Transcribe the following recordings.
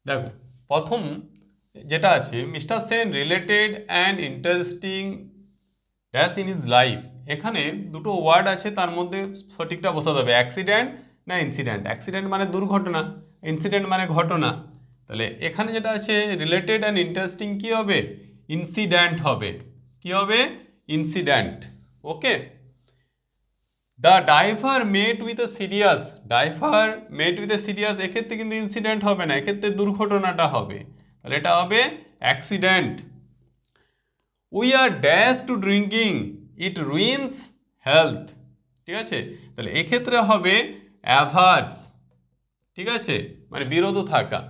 দেখো, প্রথম যেটা আছে, mister Sen related and interesting dash in is life. এখানে দুটো ওয়ার্ড আছে, তার মধ্যে সঠিকটা বসাতে হবে, অ্যাক্সিডেন্ট না ইনসিডেন্ট। অ্যাক্সিডেন্ট মানে দুর্ঘটনা, ইনসিডেন্ট মানে ঘটনা। তাহলে এখানে যেটা আছে রিলেটেড অ্যান্ড ইন্টারেস্টিং কী হবে? ইনসিডেন্ট হবে। কী হবে? Incident. Okay. The driver mate with a serious, driver mate with a serious, এক্ষেত্রে কিন্তু ইনসিডেন্ট হবে না, এক্ষেত্রে দুর্ঘটনাটা হবে। তাহলে এটা হবে accident. We are dash to drinking, it ruins health. ঠিক আছে, তাহলে এক্ষেত্রে হবে অ্যাভার্স। ঠিক আছে, মানে বিরত থাকা।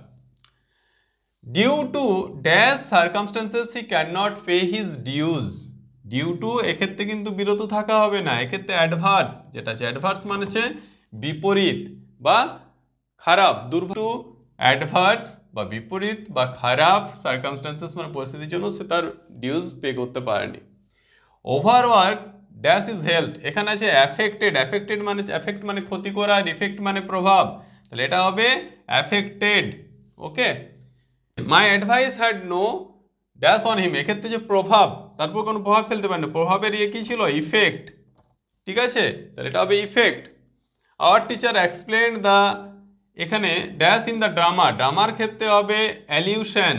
Due to dash circumstances he can not pay his dues. Due to এক্ষেত্রে কিন্তু বিরত থাকা হবে না, এক্ষেত্রে অ্যাডভার্স যেটা আছে, অ্যাডভার্স মানে হচ্ছে বিপরীত বা খারাপ। টু অ্যাডভার্স বা বিপরীত বা খারাপ সার্কামস্টান্সেস মানে পরিস্থিতির জন্য সে তার ডিউজ পে করতে পারেনি। ওভারওয়ার্ক ড্যাশ ইজ হেলথ, এখানে আছে অ্যাফেক্টেড। অ্যাফেক্টেড মানে, অ্যাফেক্ট মানে ক্ষতি করা, আর ইফেক্ট মানে প্রভাব। তাহলে এটা হবে affected. Okay. My advice had no dash on him, এক্ষেত্রে যে প্রভাব, তারপর কোনো প্রভাব ফেলতে পারে না, প্রভাবের ইয়ে কী ছিল? ইফেক্ট। ঠিক আছে, তাহলে এটা হবে effect. Our teacher explain the, এখানে ড্যাশ ইন দ্য ড্রামা, ড্রামার ক্ষেত্রে হবে অ্যালিউশন।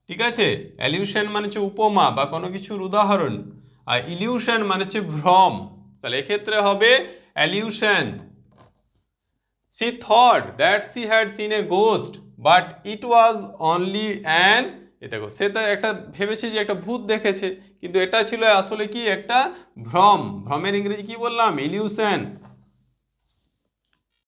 ঠিক আছে, অ্যালিউশন মানে হচ্ছে উপমা বা কোনো কিছুর উদাহরণ, আর ইলিউশন মানে হচ্ছে ভ্রম। তাহলে এক্ষেত্রে হবে অ্যালিউশন। She thought that she had seen a ghost, but it was only an, এ দেখো, সে তো একটা ভেবেছে যে একটা ভূত দেখেছে, কিন্তু এটা ছিল আসলে কি? একটা ভ্রম। ভ্রমের ইংরেজি কি বললাম? ইলিউশন।